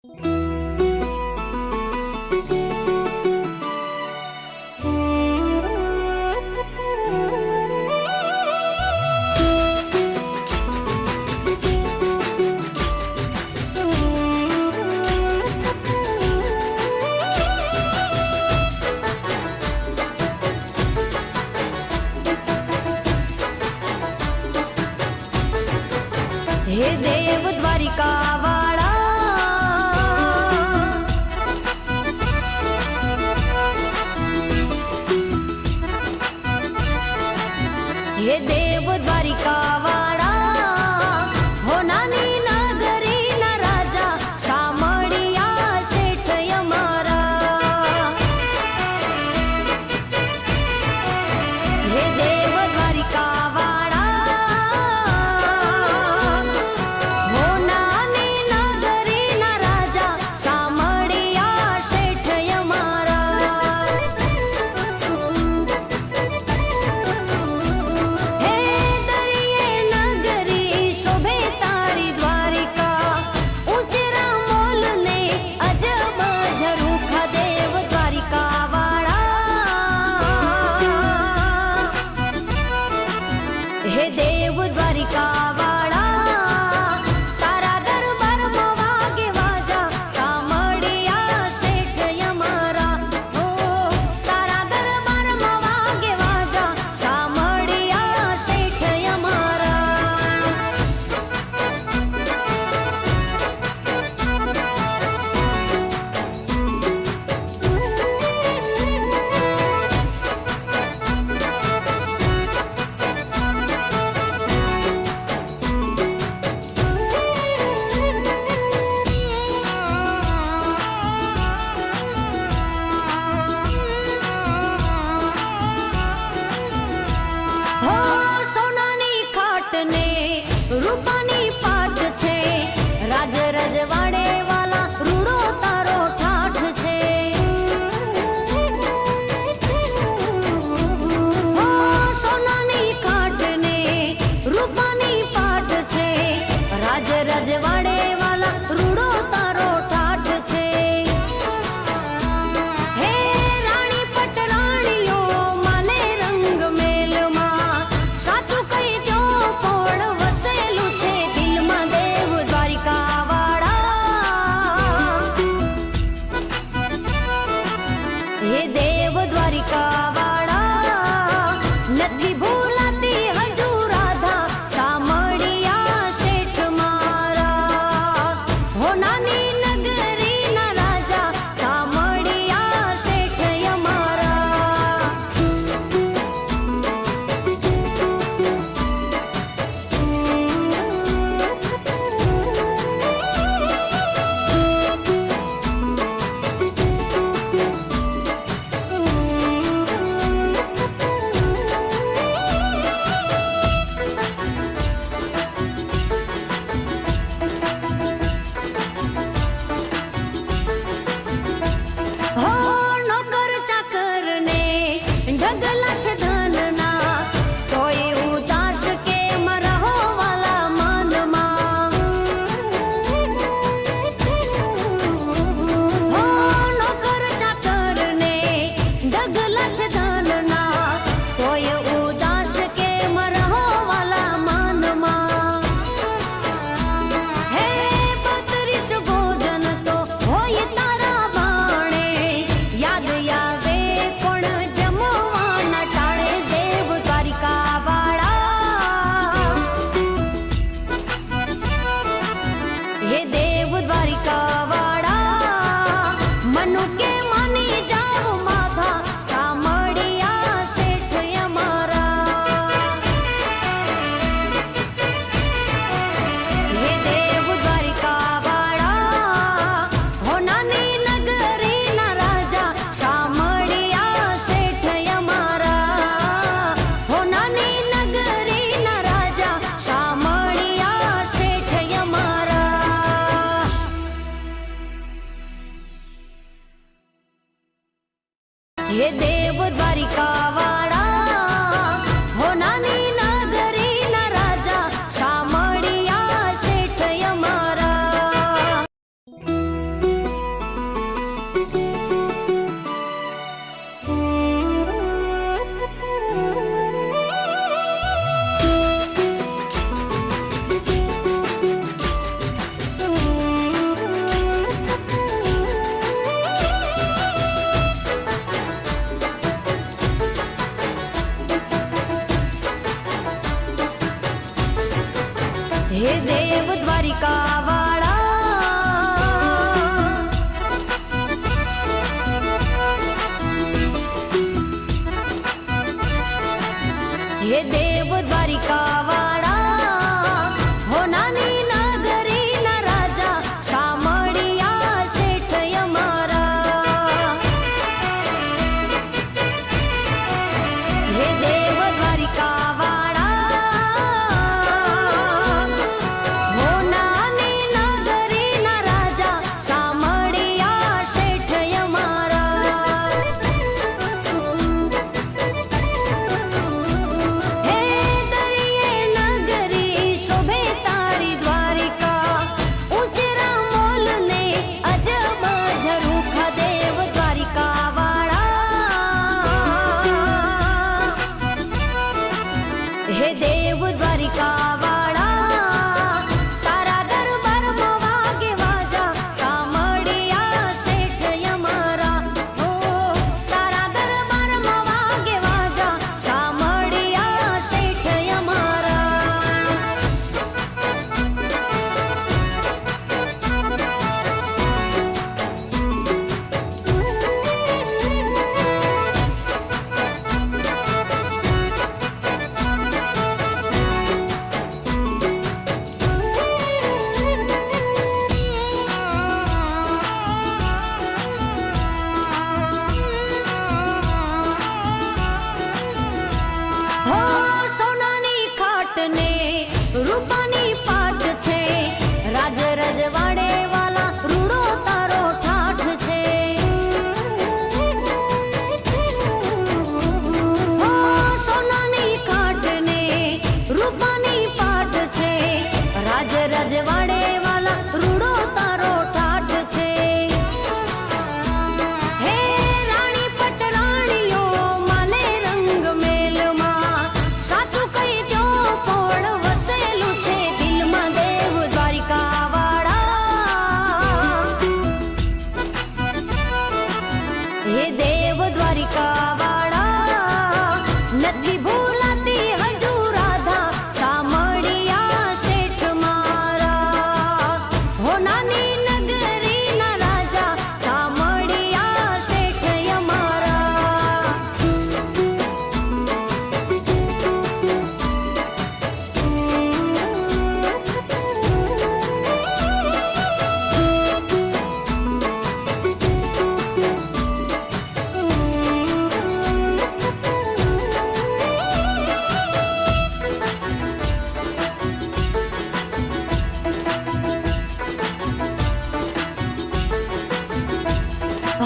हे देव द्वारिका वाला, हे देव द्वारिका वाला, हो नानी नगरी न राजा शामळिया शेठ यमारा। हे देव द्वारिका वाला, हे देव द्वारिका वाला, तारा दरबार में वागे वाजा शामळिया शेठ यमारा। ओ तारा दरबार में वागे वाजा शामळिया शेठ यमारा। रूपानी पाठ छे, राज रजवाड़े वाला रूड़ो तारो ठाठ छे। ओ सोनानी खाट ने रूपानी पाठ छे, राज रजवाड़े वाला रूड़ो तारो ठाठ छे। हे रानी पटराणियो माले रंग मेल मा, सासू कही दो कोण वसेलू छे दिल मा देव द्वारिका वाला। हे देव द्वारिका वाला, नथी भूलाती हजू राधा शामळिया शेठ मारा। हो नानी नगरी ना राजा शामळिया शेठ यमारा। हो नौकर चाकर ने ढगला छे धनना, कोई उदास के मरहो वाला मन मा। हो नौकर चाकर ने ढगला छे धनना, कोई उदास के मरहो वाला मन मा। हे 32 भोजन तो होय तारा बाणे, याद आवे पण जमवाना टाळे देव द्वारिका वाला। हे देव द्वारिका वाला, मनु के मानी जाओ माधा शामळिया शेठ यमारा। हे देव द्वारिका वाला, हो नानी नगरी ना राजा शामळिया शेठ यमारा। हो नानी नगरी ना राजा शामळिया शेठ यमारा। हे देव द्वारिका वाला, हो नानी नगरी ना राजा शामळिया शेठ यमारा। રૂપાની પાટ છે, રાજ રજવાડે વાલા રૂડો તારો ઠાઠ છે. ઓ સોનાની ખાટ ને રૂપાની પાટ છે, રાજ રજવાડે વાલા રૂડો તારો ઠાઠ છે. હે રાણી પટરાણીઓ માલે રંગ મેલમાં, સાચું કહી દો કોણ વસેલું છે દિલમાં દેવ દ્વારિકા વાળા. હે દેવ દ્વારિકા વાળા, નથી ભૂલાતી હજુ રાધા સામળિયા શેઠ મારા. હો નાની નગરી ના રાજા સામળિયા શેઠ અમારા.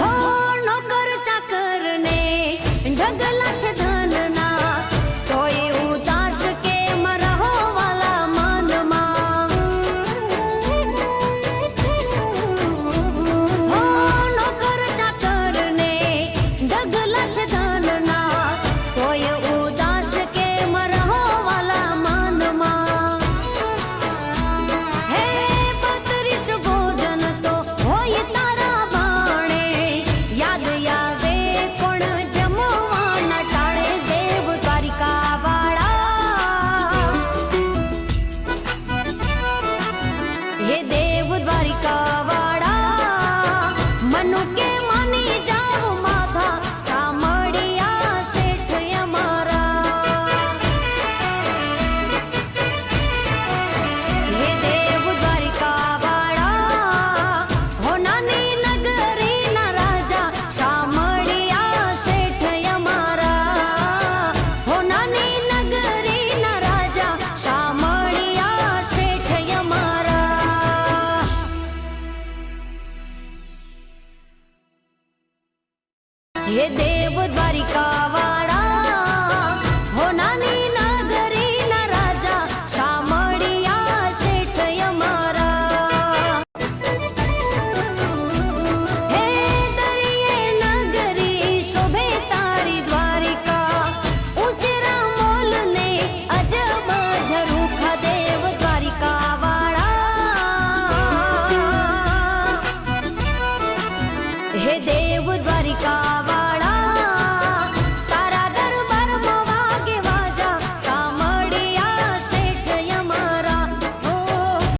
હો નોકર ચાકર ને ઢગલા છે ધનના, તોય ઉદાસ કેમ રહો વાલા મનમાં. હો નોકર ચાકર ને ઢગલા છે ધનના, તોય ઉદાસ કેમ રહો વાલા મનમાં. હે 32 ભોજન તો હોય તારા બાણે, યાદ આવે પણ જમવાના ટાળે દેવ દ્વારિકા વાળા. હે દેવ દ્વારિકા વાળા, મનુ કે માની જાઓ માધા સામળિયા શેઠ અમારા. હે દેવ દ્વારિકા વાળા, હો નાની નગરી ના રાજા સામળિયા શેઠ અમારા. હો નાની નગરી ના રાજા સામળિયા શેઠ અમારા. હે દેવ